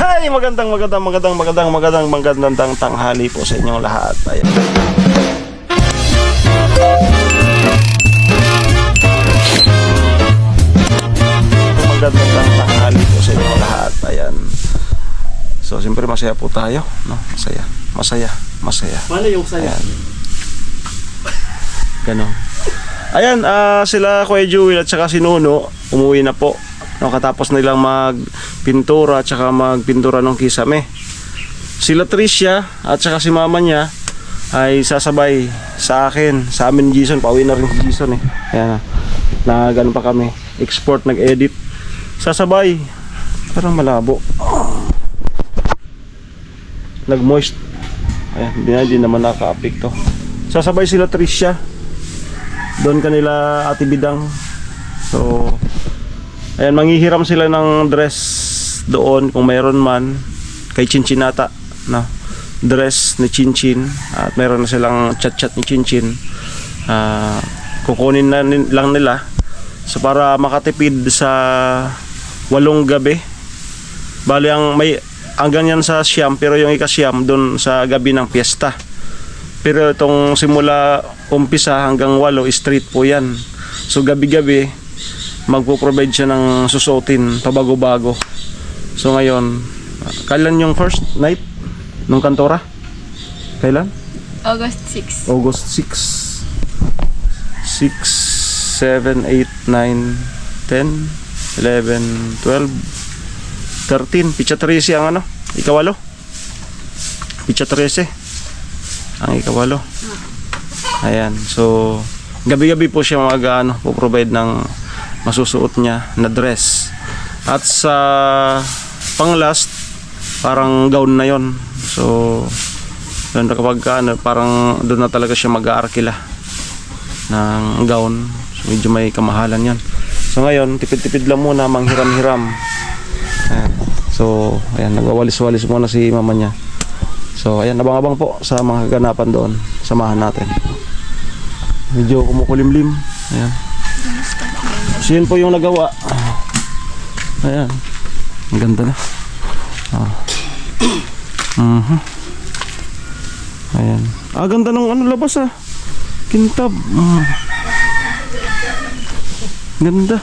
Ay, magandang tanghali po sa inyong lahat. Ayan. Magandang tanghali po sa inyong lahat. Ayan. So, siyempre masaya po tayo, no? Masaya. Paano yung saya? Ayan. Ganon. Ayan, sila Kuya Jewel at saka si Nuno, umuwi na po. No, katapos nilang magpintura at saka magpintura ng kisame. Sila Tricia at saka si mama niya ay sasabay sa akin, sa amin Jason. Pauwi na rin si Jason eh. Ayan, nag-ano pa kami, export, nag-edit. Sasabay. Parang malabo. Nag-moist. Ayan, hindi naman naka-apekto. Sasabay sila Tricia. Doon kanila Ate Bidang. So, ayan, manghihiram sila ng dress doon kung mayroon man kay Chinchinata, no? Dress ni Chinchin at mayroon na silang chat ni Chinchin. Kukunin na lang nila so para makatipid sa 8 gabi. Bali ang may hanggang yan sa Siam, pero yung ika-Siam doon sa gabi ng piyesta. Pero itong simula umpisa hanggang 8 street po yan. So gabi-gabi magpo-provide siya ng susuotin pabago-bago. So ngayon, kailan yung first night nung kantora? Kailan? August 6. August 6. 6, 7, 8, 9, 10, 11, 12, 13. Picha 13 ang ano? Ikawalo? Picha 13 ang ikawalo. Ayan. So, gabi-gabi po siya po-provide ng masusuot niya na dress. At sa pang-last, parang gown na yon. So, doon kapag parang doon na talaga siya mag-aarkila ng gown. So, medyo may kamahalan yan. So, ngayon, tipid-tipid lang muna, manghiram-hiram. Ayan. So, ayan, nagwawalis-walis muna si mama niya. So, ayan, abang-abang po sa mga kaganapan doon. Samahan natin. Medyo kumukulimlim. Ayan. So, yun po yung nagawa. Ayan. Ang ganda na. Ayan. Ganda ng ano labas kintab. Ganda.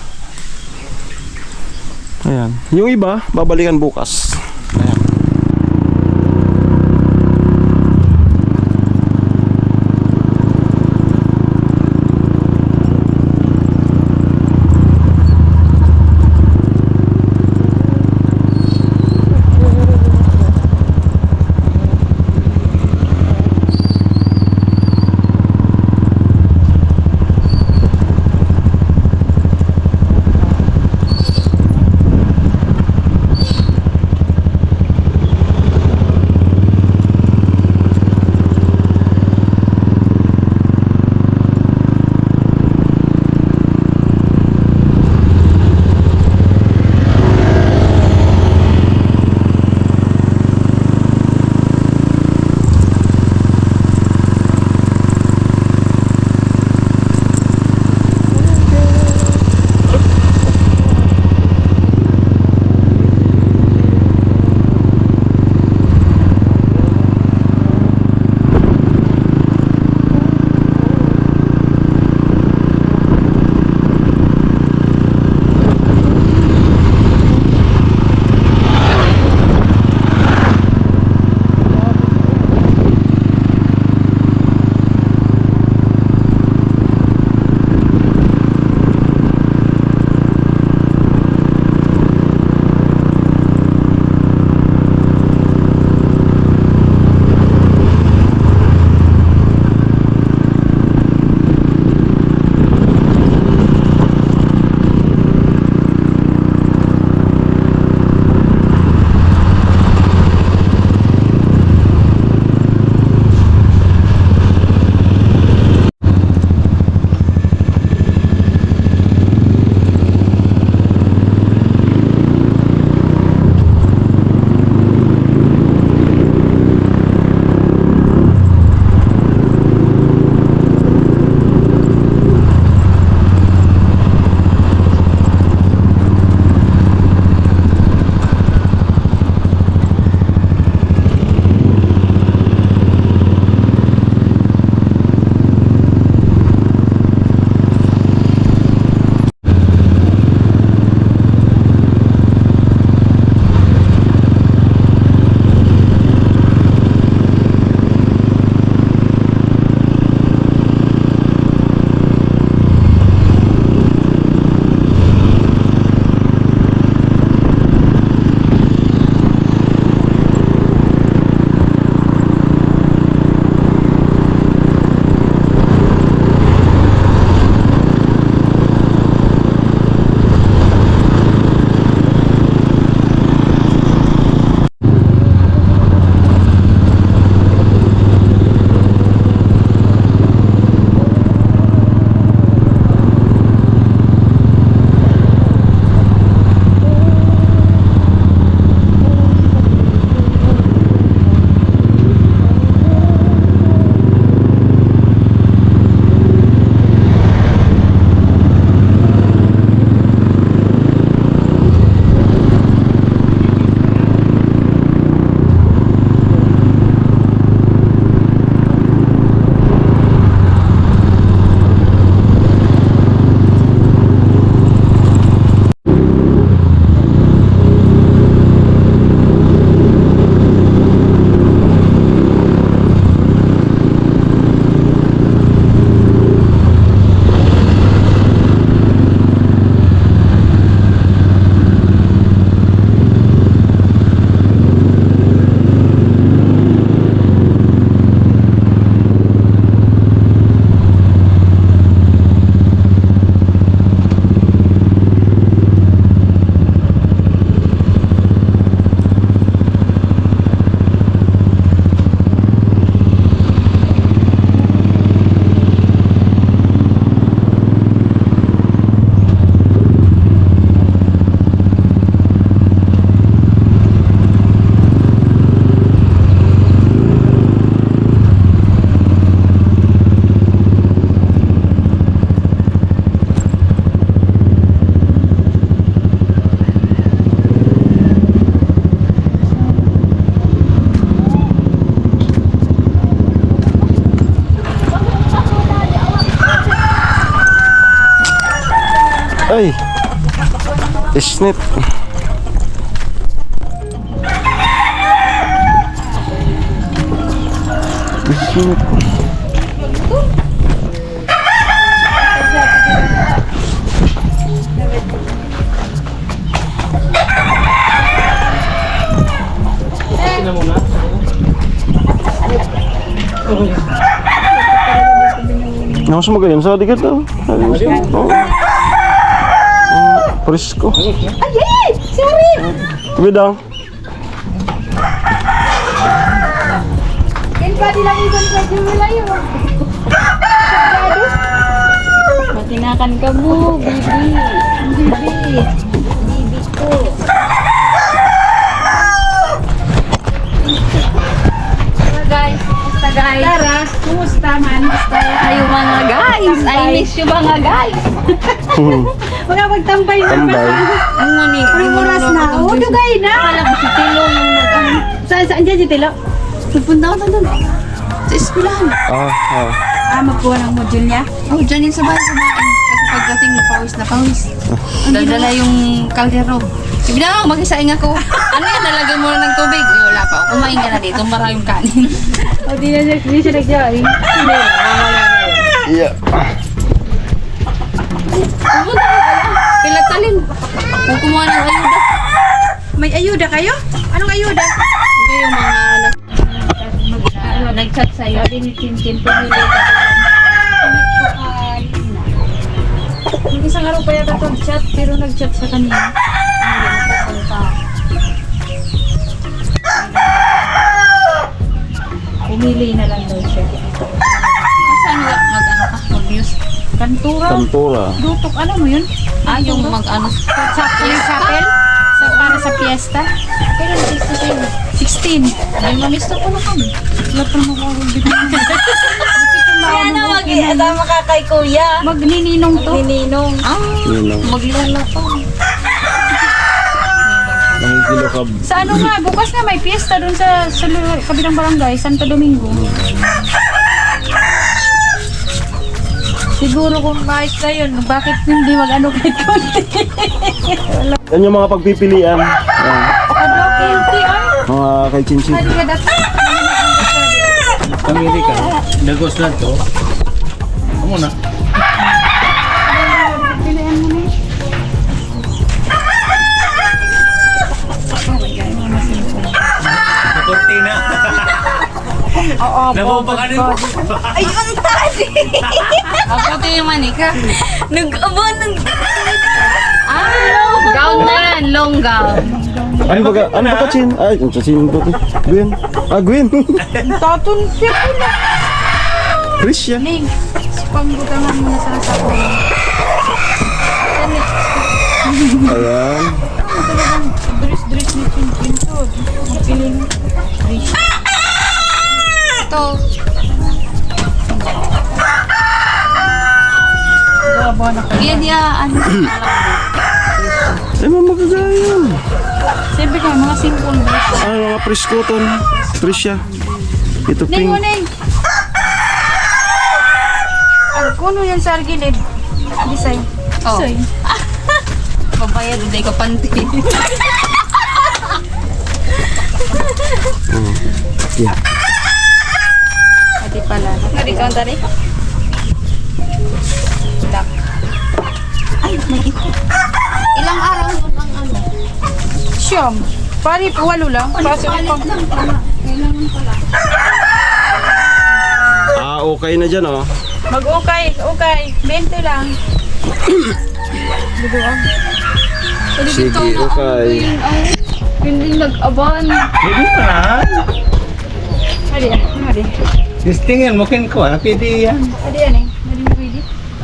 Ayan. Yung iba, babalikan bukas. Ayan. Isnit. Isnit. Nasa magayon sa dikit daw. Oh. Presko. Ayy! Sorry! Bidang. Yan pa din lang ikon sa Jumelayo. Matinakan ka mo, bibi. Bibi. Bibi ko. Guys, kumusta guys? Tara, kumusta man? Kumusta kayo mga guys? I miss you mga guys. Mga magtambay na Tambay. Ang mani. Ang oras na. Oo, dugay na. Akala ko si Tilo nung nag-ano. Saan dyan si Tilo? Pupunta ko na doon. Sa eskwelahan. Magkuha ng module niya? Oh, dyan yung sabay kumain. Kasi pagdating pawis na pawis. Dala yung kaldero. Sabi na, mag-isaing ako. Ano yan, nalagay mo na ng tubig. Ay, wala pa. Kumain ka na dito, maraming kanin. O, di siya nag-join. Hindi, mamaya na yun. Iya. Pumunta ka pala. Pilatalin. Kung kumuha ng ayuda. May ayuda kayo? Anong ayuda? Hindi yung mga Nag-chat sa'yo. Sabi ni Tintin, pumili ka. Yung isang araw pa yata itong chat, pero nag-chat siya kanina. Pumili na lang daw siya. saan mag-ano ka, mag-views. Kantura. Kantura. Dutok, ano mo yun? Ah, yung mag-ano. Chapel? Chapel? Para sa fiesta? Pero 16. Ay, mamisto ko na kami. Wala pa naman ako bigyan. Kaya na mag-iadama ka kay kuya. Magnininong to. Nininong. Ah, Ninong. maglala pa. Nangikilo ka. Sa ano nga, bukas nga may fiesta doon sa kabilang barangay, Santo Domingo. Siguro kung kahit kayo, bakit hindi mag-ano kay Kunti? Yan yung mga pagpipilian. Yan. Ano, Kunti ay? Mga kay Chinchin. Hindi ka dati. Amerika, dagos na to. Kamu na. Pilihan mo na. Cortina. Oo, Napapaganin mo. Ayun, tadi! Ako ito yung manika. Nag-aba ng... Gown na yan, long gown. Ano ba ka, Chin? Ay, sa Chin to. Gwen. Ah, Gwen. Tatun siya pula. Chris yan. Ning, pangbutangan mo na sa sapo. Ayan. Talagang dress ni Chinchin to. Piling dress. Ito. Baba na ka. Yan yan. Ay, mamagagaya. Siyempre ka, mga simple dress. Ay, mga Chris Cotton. Tricia. Ito Ning mo, pink. Ning. Kuno yan sa gilid. Design. Oh. Soy. Babayad, hindi ka panty. Yeah. Pati pala. Nari ka, tari? Duck. Ay, may ito. Ilang araw yung ang ano? Siyam. Pari, walo lang. Pasok pa. Kailangan pala. Ah, okay na dyan, oh. Mag-ukay. 20 lang. Biduan. Sige, okay. Hindi nag-aban. Hindi pa na. Hadi. Distingin mo kin ko, pwede yan. Hadi yan eh. Hadi mo pwede.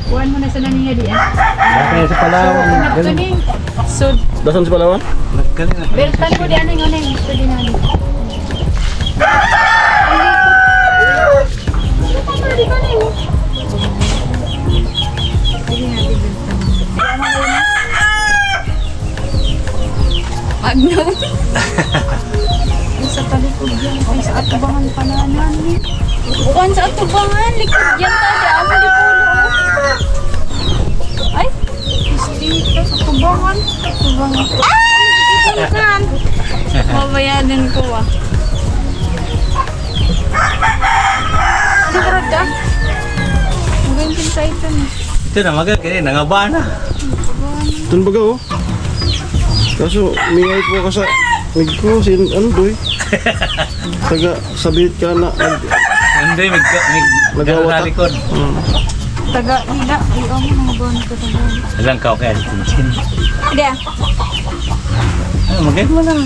Buwan mo na sa naning hadi yan. Kaya sa Palawan. Anak to ni. Sud. Dasan si Palawan? Kanina. Bertan ko di aneng aneng. Pwede na ni. Hadi ka ni. Magnum. Sa talikod yan. Ay, sa atubangan pananan ni. Bukan sa atubangan. Likod yan tadi. Amo di pulo. Ay. Kubangan. Kan. Mabayadan ko ah. Ano ka rada? Magandang sa ito na. Ito na magagani, nangaba na. Doon baga oh. Kaso, mingay po ka sa... Nagko, ano doy? Taga, sabit ka na. Hindi, Nagawa sa ta. likod. Taga, hila. Ay, mga bonus ko taga. Alam ka, kaya tinsin. Hindi ah. Magagani mo lang.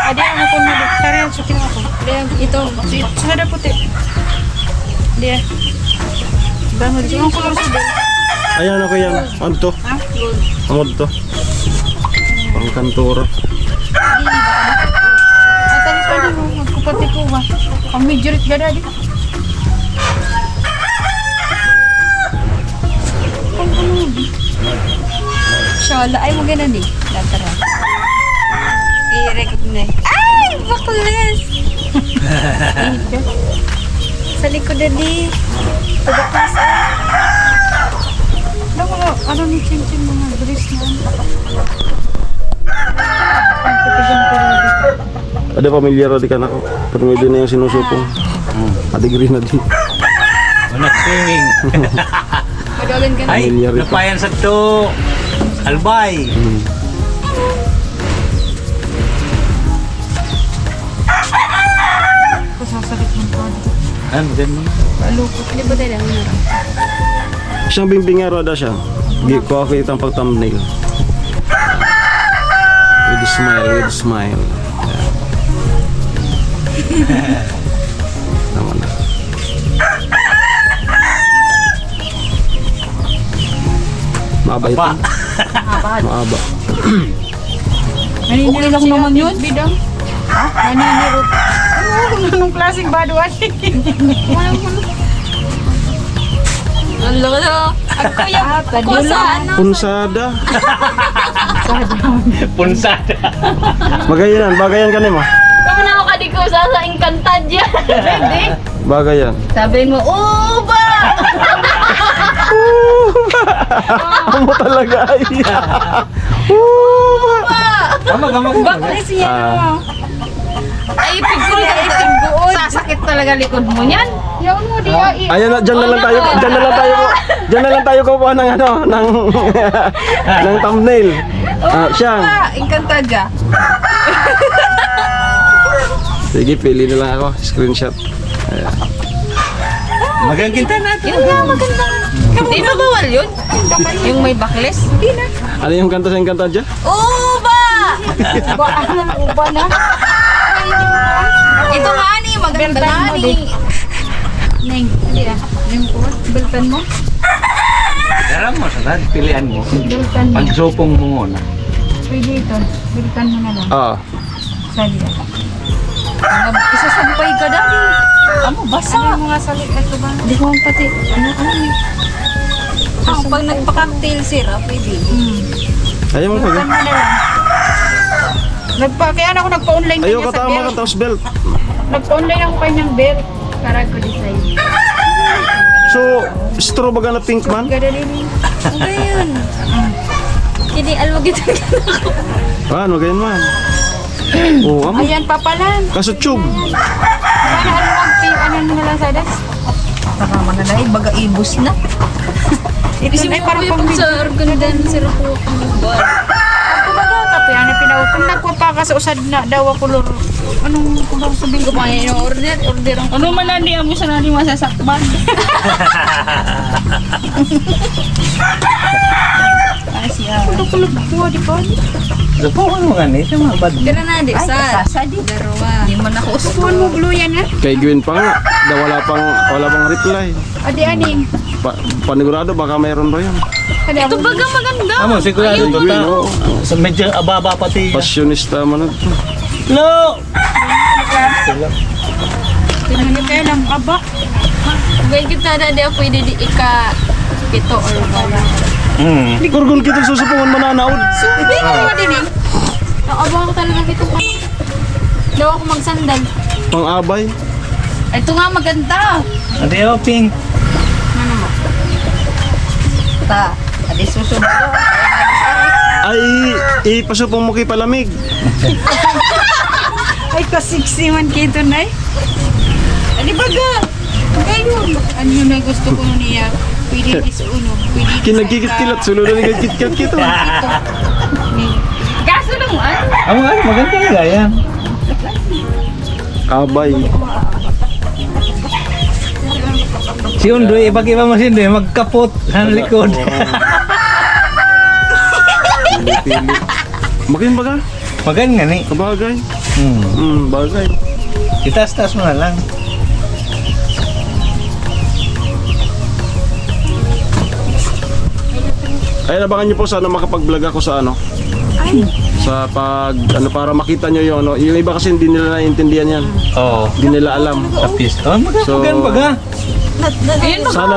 Adi, ano ko na dito. Tara, sukin ako. Hindi, ito. Sada puti. Hindi ah. Bangon dito. Ang kulor sa dito. Ayan ako yan. Ano to? Ha? Ano to? Pang kantora. At tali pa din mo. Magkupati ko ba? Ang majorit gada di. Shala, ay mo ganun di. Latara. I-recognize. Ay! Bakles! Sa likod na di. Pagkakas Ano mga, ano ni Chim-Chim mga dress na ano? Ang katigang ko rin dito. Ada pamilyar di kan ako. Pero medyo na yung sinusupong. Adigri na din. Nag-swimming. Madagan ka na. Ay, Pamilyar ito. napayan sa to. Albay. Kasasakit ng kodi. Ano, ganun. Malukot. Hindi ba tayo lang nara? Siyang bimbingero ada siya. Ko ako itang pag thumbnail. With a smile, with a smile. Tama na. Maaba ito. Pa. Maaba. Okay lang naman yun. Bidang. Ha? Naninirot. Ano? Anong klaseng baduan? Ang loko na. Ako yung kusa ano. Punsada. Punsada. Bagayan, bagayan ka mo. Kamu na ako kadikusa sa Encantadia. Hindi. Bagayan. Sabihin mo, Uba! Amo talaga ay. Gamag. Bakles yan Ah. mo. Ay, pigul ka ipigbuod. Sasakit talaga likod mo yan. Yaw mo, di ay. Ayan na, dyan na lang tayo. Dyan na lang tayo. Dyan na lang tayo kukuha ng ano, ng thumbnail. Siyang. Encantadia. Sige, pili na lang ako. Screenshot. Magaganda natin. Yun nga, maganda. Hindi na bawal yun. Yung may bakles. Hindi na. Ano yung kanta sa kanta dyan? Uba! Uba na. Ito nga ni, maganda nga ni. Neng, hindi ah. Neng po. Biltan mo. Alam mo, sa pilihan mo. Biltan mo. Pagsupong mo muna. Pwede ito. Biltan mo na lang. Sali ah. Isasampay ka dali. Amo, basa. Ano yung mga salit? Ito ba? Hindi ko pati, ano. Pag nagpa-cocktail syrup, pwede. Ayaw mo Biltan pag. mo na lang. Kaya ako nagpa-online Ayaw kanya ka sa tama ka belt. tapos belt. Nagpa-online ako kanyang belt. Para ko design. So, straw baga na pink man? Gada din eh. Ano yun? Hindi, alwag ito. Ano, ganyan man. Oo, amo. Ayan, papalan. Kaso tube. Ano mag-pay, ano na lang sa das? Nakama na lang, baga ibus na. Ito Kasi na mo parang yung sa organ syrup ko. Ako ba daw, tapi ano pinaw. Kung nagpapa ka sa usad na daw ako lor. Anong kung bang sabihin ko pa? Kumain yung order ang Ano man nandi mo sa nandi masasakban? Asya. Ano ko nagkuha di ba? Lupo ko mo ganit, yung mga bad. Tira na, di sa. Sadi. Darawa. Hindi man ako usko. Kuhan mo blue yan ha? Kay Gwen pa nga. Da wala pang reply. Adi aning. Panigurado baka mayroon ba yun? Ito baga maganda. Amo, sigurado ito Gwen, ta. oo. Sa medyo ababa pati. Passionista man ito. No! Ano kaya lang, aba. Gawin kita na di ako pwede di ika-pito or wala. Hindi kurgun kita susupungan mananaod. Hindi ko naman din eh. Naabang ako talaga dito pa. Daw ako magsandal. Pang-abay. Ito nga maganda. Ate, oh, pink. Ano mo? Ta, adi susunod. Ay, ipasupong mo kay palamig. Ay, ka-60 man kito na eh. Ano ba ga? Ngayon. Ano yun na gusto ko niya? Pwede di sa uno. Pwede di sa Kinagkikit-kilat, sulod na nagkikit-kilat kito. Kaso naman. Ang ano, maganda nga yan. Abay. Si Undoy, iba-iba mo si Undoy, magkapot sa likod. Makin ba ka? Magan nga ni. Kabagay. Bagay. Itaas-taas mo na lang. Ay, abangan nyo po sana makapag-vlog ako sa ano. Sa pag, ano, para makita nyo yun. No? Yung iba kasi hindi nila naiintindihan yan. Oo. Hindi nila alam. Tapis. Oh, So, magan baga. Sana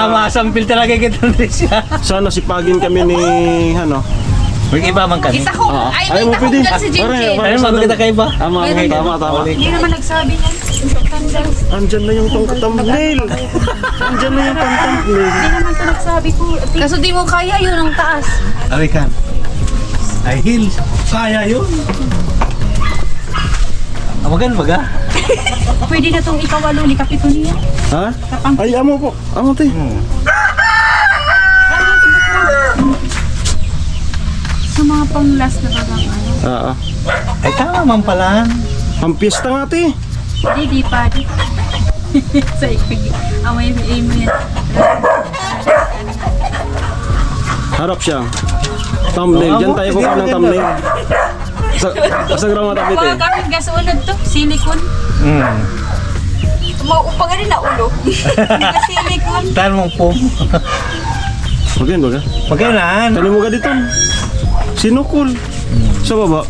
Masampil talaga kita rin siya. sana sipagin kami ni, ano. Mag-iba man kami. Kita ko. Oo. Ay, Ay, may mo pwede. takot si Jinjin. Pare, Ayun, magkita kayo ba? Tama. Hindi naman nagsabi niyan. Sandals. Andyan na yung thumbnail. Andyan na yung thumbnail. Hindi naman ito nagsabi ko. Kaso di mo kaya yun ang taas. Arikan. Ay, heels. Kaya yun. Magan baga. Pwede na itong ikawalo ni Kapito niya. Ha? Ay, amo po. Amo, te. Sa mga pang-last na bagang ano. Ah. Ay, tama man pala. Ang piyesta nga, te. Di pa. Di. Sa ikpig. Amay mo yan. Harap siya. Thumbnail. Diyan tayo kukuha ng thumbnail. Sa grama tapit eh. Mga kami gasunod to. Silicone. Maupang rin na ulo. Silicone. Tan mong po. Magyan ba ka? Maganan. Tanim mo ka dito. Sinukul. Sa baba.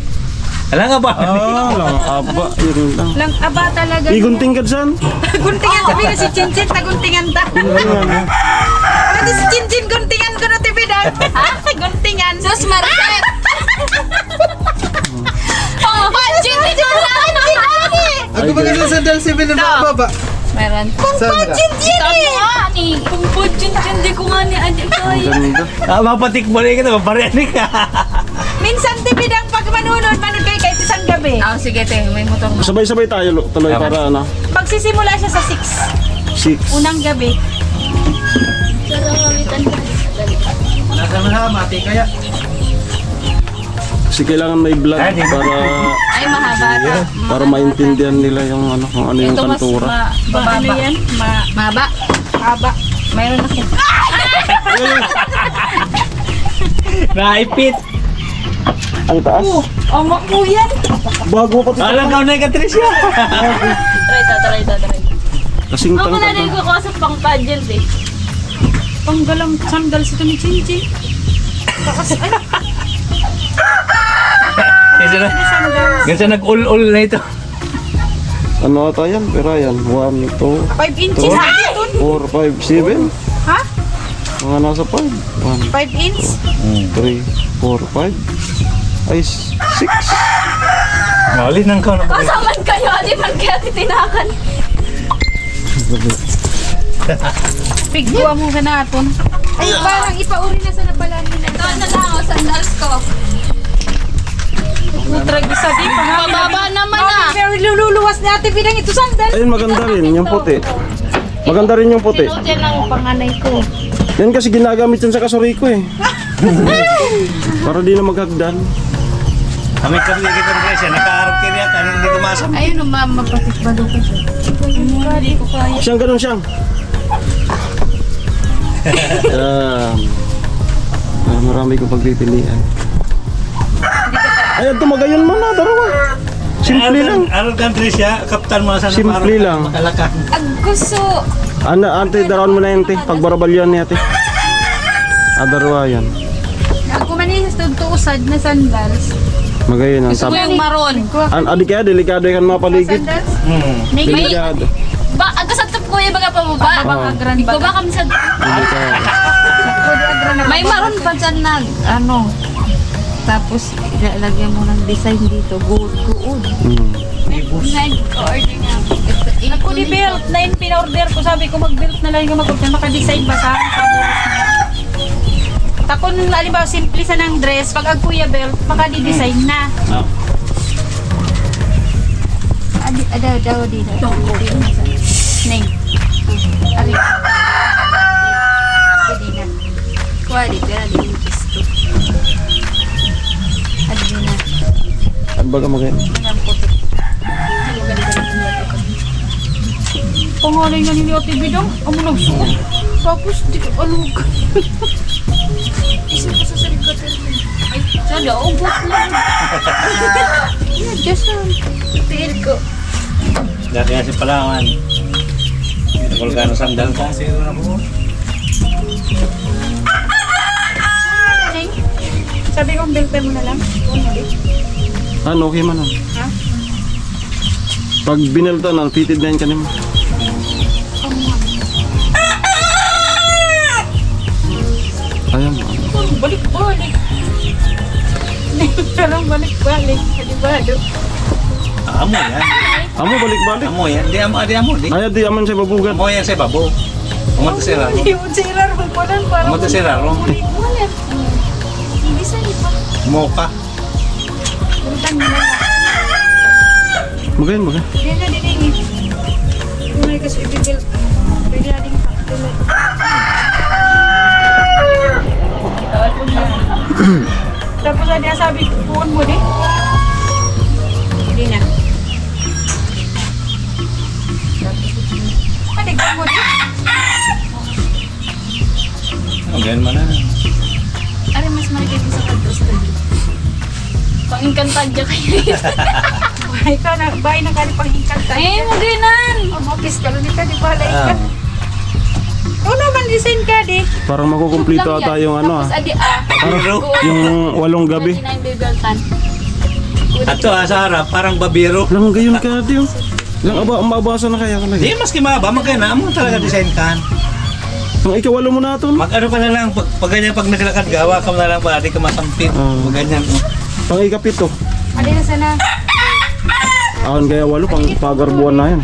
Alam nga ba? Lang aba. Yun lang. Lang aba talaga. Igunting ka dyan. Guntingan sabi na si Chinchin. Taguntingan ta. Ano si Chinchin? Guntingan ko na tibidan. Ha? Guntingan. Sus, Mariset! Oh, Jinjin ko na! Ano ba kasi sandal si Bin na baba? Meron. Sandra. Kung po, Jinjin, di ko nga ni Adi kaya. Ganda. Mapatik mo rin kita, mapariani ka. Minsan tibidang pag manunod kayo kahit isang gabi. Ah, sige, te. May motor na. Sabay-sabay tayo tuloy para ano. Magsisimula siya sa 6. 6. Unang gabi. Nasa mga mati kaya. Kasi kailangan may vlog Ay, Ay, mahaba ata. para maintindihan nila yung ano, kung ano yung Ito mas kantura. bababa. Ano yan? Mahaba. Haba. Mayroon ako. Naipit. Ang taas. Amak mo yan. Bago pa ito. Alam ka na Katricia. Try. Kasing Ako na tangkad. rin ko kasi pang pageant eh. Panggalang sandals ito ni Chinchin. Takas ay. Kasi nag-ul-ul na ito. Ano ata yan? Pera yan. 1, 2, 5 inches na dito. 4, 5, 7. Ha? Mga nasa 5. 1, 5 inch? 3, 4, 5. Ay, 6. Malit nang ka na. Kasaman kayo, di man kaya titinakan. Pigduwa mo ka na aton. Ay, parang ipauri na sa napalamin na Ito na lang ako, sandals ko. Mutrag sabi pa nga. Mababa naman ah. Pero luluwas na ate bidang ito sandals. Ayun, maganda rin yung puti. Maganda rin yung puti. Yan ang panganay ko. Yan kasi ginagamit yan sa kasuri ko eh. Para di na maghagdan. Kami kami kita Katricia, nakaharap ka niya, tanong hindi ko masam. Ayun, mapatik ba doon ko siya? Hindi ko kaya. Siyang ganun siyang. Marami kong pagpipilian. Ay, tumagayon mo na, darawa. Simple lang. Aral country siya, kapitan mo sana Simple lang. makalakang. Agguso. Ante, darawan mo na yun, te. Pagbarabal yan niya, te. Darawa yan. Ako manis to usad na sandals. Magayon ang Gusto ko tap. yung maroon. Adi kaya, delikado yan mga paligid. Sandals? May Delikado. ba, agkasatap ko yung baga pababa. Oo. Ikaw ba kami sa... Delikado. May maroon pa dyan na, ano, tapos ilalagyan mo ng design dito, gold. Nag-order nga. Ako di belt na yung pina-order ko. Sabi ko mag-belt na lang yung mag-order. Maka-design ba sa akin? Tapos nung halimbawa simple sa ng dress, pag ang kuya belt, maka-design na. Daw di na. Neng. Ari. Pwede na. Kuwari, pero di yung gusto. Adi na. Ano ba ka magay? Ang puti. Pangalay na nila Ate Bidang, amo nagsuot. Tapos di ka alug. Isip ko sa sarili ko. Ay, sana, ubot lang. Just Tiil ko. Dati nga si Palawan. Volcano sandal ka. sabi kong belter mo na lang. Ano, okay man. Ha? Pag binelta na, fitted na yun kanina. Ayan. Balik-balik. Parang balik-balik. Halibado. Amo yan. Amo, balik-balik. Amo yan. Di amo, di amo. Di. Ay, di aman siya babugan. Amo yan sa babo. Umato si Raro. Hindi mo sirar. Magpalan parang Umato si Raro. balik-balik. Hindi sa iba. Moka. Puntan mo na. Magayin, magayin. Hindi na din eh. May kasi ibibel. Pwede natin kaktuloy. Tapos ada sabi, puon mo din. Hindi na. Patigyan mo din. Ang ganyan mo na. Ari, mas marikit ko sa kantos ko. Pang-inkantadya kayo. Bahay na kali pang hingkat tayo. Eh, maginan. Mapis ka lang ka, di ba? Ah. Oo naman, design ka, di. Parang makukumplito ata yung ano Tapos ah. adi Biro. Yung 8 gabi. Sina yung bibeltan. Ato sa harap, parang babiro. Lang gayon ka diyo. Lang mabasa na kaya ka Di, lagi. maski maba, magkana. Amo talaga design kan. Ang ikawalo mo na ito. No? Mag-ano ka na lang, pag ganyan, pag naglakad, gawa ka na lang para di ka masampit. Mag ganyan. Pang ikapito. Adi na sana. Akin kaya 8, pang pagarbuan na yan.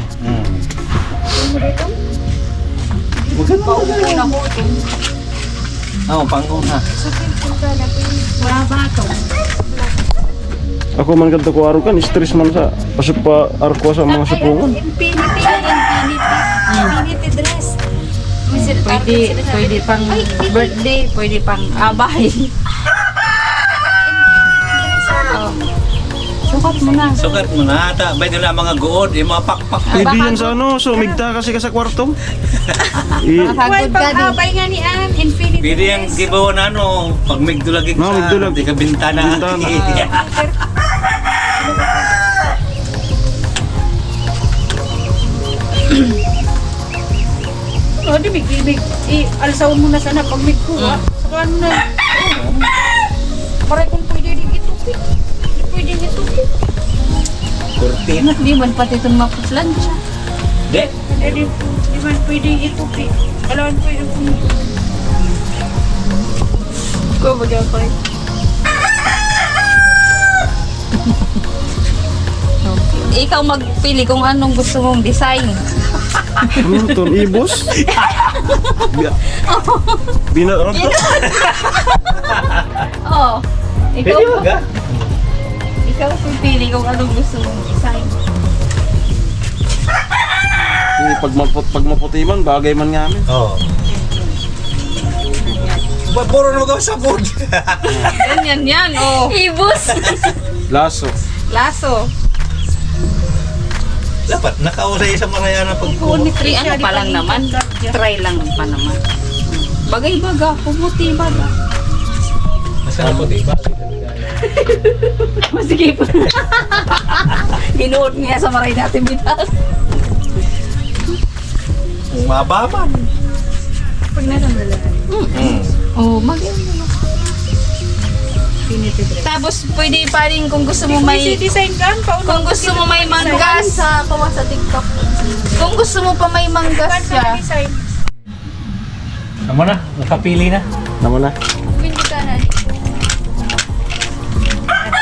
Paupo na ko ito. Oo, pang-una. Wala ba ito? Ako man kadto ko araw kan, stress man sa pasok pa arko sa mga supungan. Infinity dress. Pwede pang birthday, pwede pang abay. Sukat mo na. Sukat mo na, ata. Bay nila mga guod, yung mga pakpak. Pwede yan sa ano, sumigta kasi ka sa kwarto. I, Why pag-abay nga ni Ann, infinity Pwede yung dress. gibaw na ano, pag migdulagig No, migdulag. di ka bintana. Bintana. Oh, di big. Alsawon mo na sana pag may kuha. Saka ano na. Paray kung pwede din itupi. Pwede din itupi. Kurtina. Hindi man pati itong mapuslan siya. Di. Di man pwede itupi. Kailangan pwede kung... Ko bagay ko. Ikaw magpili kung anong gusto mong design. ano to, ibos? Binaron to? Oh. Ikaw Pwede wag ah. Ikaw pipili kung anong gusto mong design. Pag maputi man, bagay man nga amin. Oo. Puro na magawa sa food. Yan. Oh. Ibus. Laso. Laso. Dapat nakausay sa maraya na pagkuha. Try ano pa lang naman. Try lang pa naman. Bagay-baga. Pumuti baga. Masarap po, diba? Sige po. Ginuot niya sa maray natin bitas. Kung mabaman. Pag nasandala. Oh, tapos pwede pa rin kung gusto mo may design ka, kung gusto mo may manggas sa kawa sa TikTok. Kung gusto mo pa may manggas siya. design. Amo na, nakapili na. Naman na. Pwede ka na.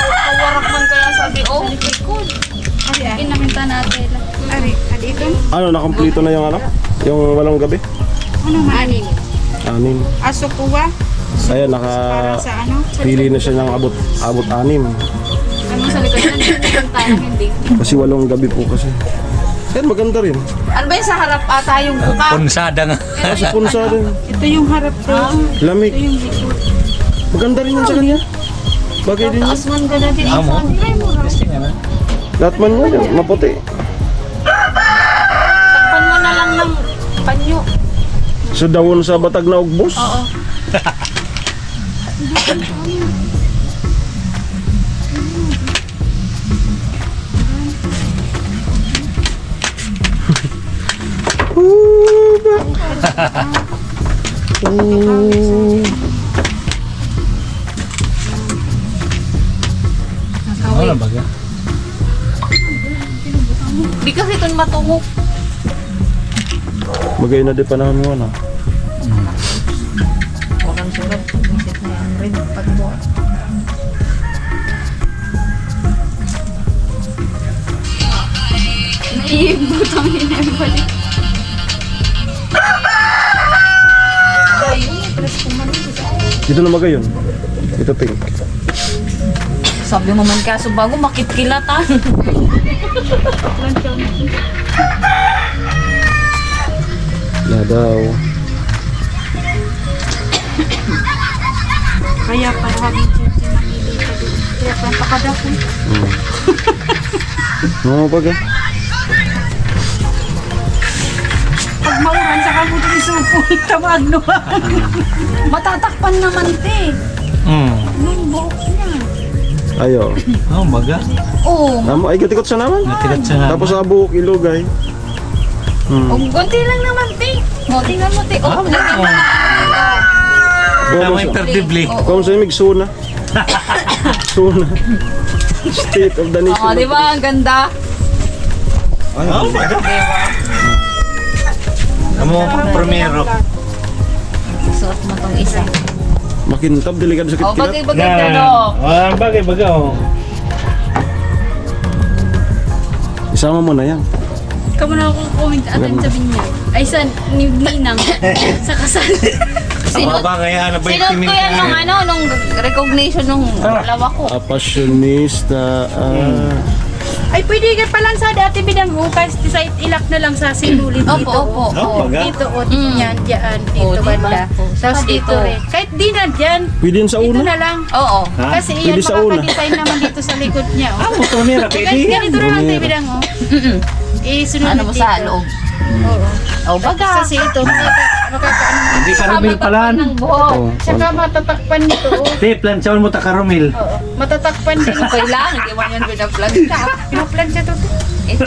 Kawarak man kaya sabi, oh, likod. Kinakita natin. Ari ito. Ano, nakompleto na yung ano? Yung 8 gabi? Ano man? Anin. Aso kuwa. Ayan, Para sa ano? pili na siya ng abot 6. Ano sa likod yan? Yung tayo hindi. Kasi 8 gabi po kasi. Ayan, maganda rin. Ano ba yung sa harap ata yung buka? Punsada nga. Kasi punsa rin. Ito yung harap ko. Lamig. Ito yung likod. Maganda rin yun sa kanya. Bagay din yun. Taas man ka natin. Amo. Try mo raw. Testing na. Lahat man yun, maputi. Takpan mo na lang ng panyo. So dawon sa batag na ugbos. Oo. Ano ba ga? Di kasi ito matungo. Magay na di panahon mo na. Huwag kang sugat. Visit na yan rin. Pagbuhat. Naiibutang yun yung balik. Dito na magayon. Ito pink. Sabi mo man kaso bago makitkilatan. Na daw. Kaya parang chinchin ang nilita doon. Kaya parang pakadako. No, baga. Pag mauran sa kamuto ni Supo, tamag no. Matatakpan naman te. Nung buhok niya. Ayo. Oh, baga. Oo. Amo ay gatikot sa naman. Natigat sa Tapos sa buhok ilugay. O, konti lang naman te. O, tingnan mo te. O, lagyan mo na. Tama yung perdibli. Kung sa imig suna. Suna. State of the nation. O, di ba? Ang ganda. Oh, baga. Amo, primero. Suot mo tong isa. Makintab delikado sa O, kitkilat. bagay-bagay no. Ah, bagay, baga. Oh. Isama mo na yan. Kamu na akong comment atin sabi niya. Ay sa Ninang sa kasal. Sinot, Aba, kaya ano ba yung sinot ko timing yan nung ano, nung recognition nung dalawa ko. Apasionista. Ay pwede ka palang sa dati bidang hukas sa ilak na lang sa sinulid dito. Opo, opo. Oh, baga. Dito o Mm. yan, dyan, O, dito diba? banda. Tapos Saka dito dito. rin. Kahit di na dyan, Pwede yun sa dito una. na lang. Oo. Ha? Kasi iyan Pwede sa una. makaka-design naman dito sa likod niya. Ah, Oh. mo primero, Kahit pwede yan. ganito na lang tayo bidang oh. Sunod Ano mo dito. sa loob? Oo. O, baga. Kasi ito, makakaano. Hindi ka rumil palan. ng buhok. Oh, Saka matatakpan nito. Oh. Te, plansyawan mo ta karumil. Oo. Matatakpan din. Okay lang, hindi mo yan pinaplanta. Pinaplansya to. Ito.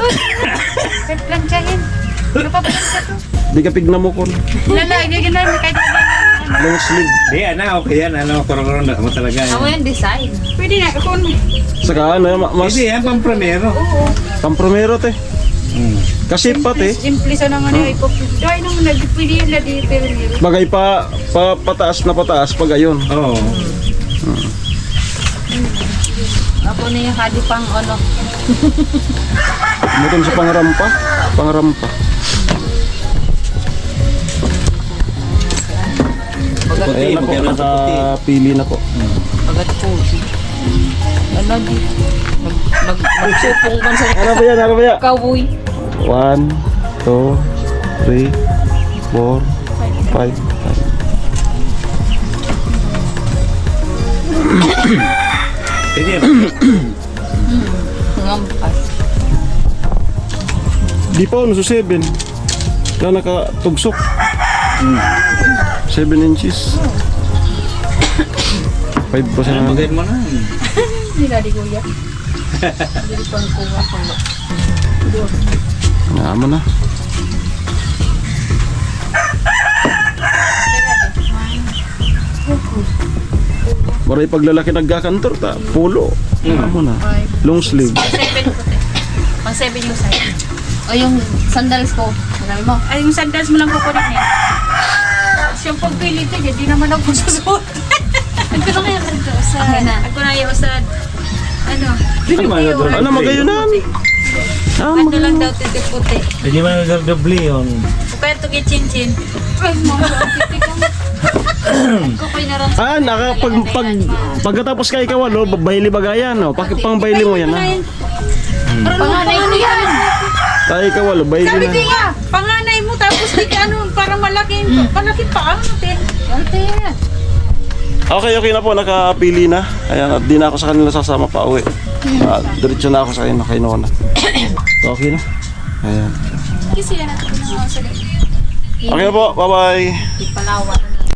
Kahit plansyahin. Napaplansya to. Di ka pigna mo kon. Lalagyan namin kahit Long sleeve. Di, ano, okay yan. Ano, kurang-kurang mo talaga Ako yan. yung design. pwede na. Kung Saka ano, mas Hindi, yan pang primero. pampromero te. Kasi pa te. simple sa naman yung ipopit. Ay nung nagpili yun na di pero meron. Bagay pa pataas na pataas pag ayon. Oo. Ako na yung hadi pang ano. Muton sa pangarampa. Pangarampa. Bagat Ayan na po, magkano sa puti? nakapili na po. bagat po. Ano di? Nagsupong man sa Ano ba yan? Ano ba yan? kawoy. 1, 2, 3, 4, 5. Pwede yan. Ngampas. Di pa ano sa 7. Kaya nakatugsok. 7 inches. 5 pa sa namin. Magayin mo na. Nila di kuya. Naman na. Maray paglalaki nagkakantor ta. Polo. Naman na. Long sleeve. 7 ko te. Pang 7 yung sa'yo. O yung sandals ko. Marami mo. Ay yung sandals mo lang kukunin niya. Siyang pagpili ito, di naman ako susuot. Ako na kaya ganito sa... Okay na. Ako na yung sa... Ano? Ano magayonan? Ano lang daw titiputi. Pwede mo na nagdobli yun. O kaya ito kay Chin Chin. Ay, mama, titi ko. Pagkatapos ka ikawalo, bayli bagayan, no? Pang bayli mo yan, ha? Panganay ko yan. Tayo ikawalo, bayli Sabi na. di nga, panganay mo tapos di ka ano, parang malaki pa ano natin. Okay na po, nakapili na. Ayan, at di na ako sa kanila sasama pa uwi. Diretso na ako sa kanila, kay Nona. Okay na. Ayan. Kasi yan ang pinangawa sa Okay na po, bye-bye. Palawan.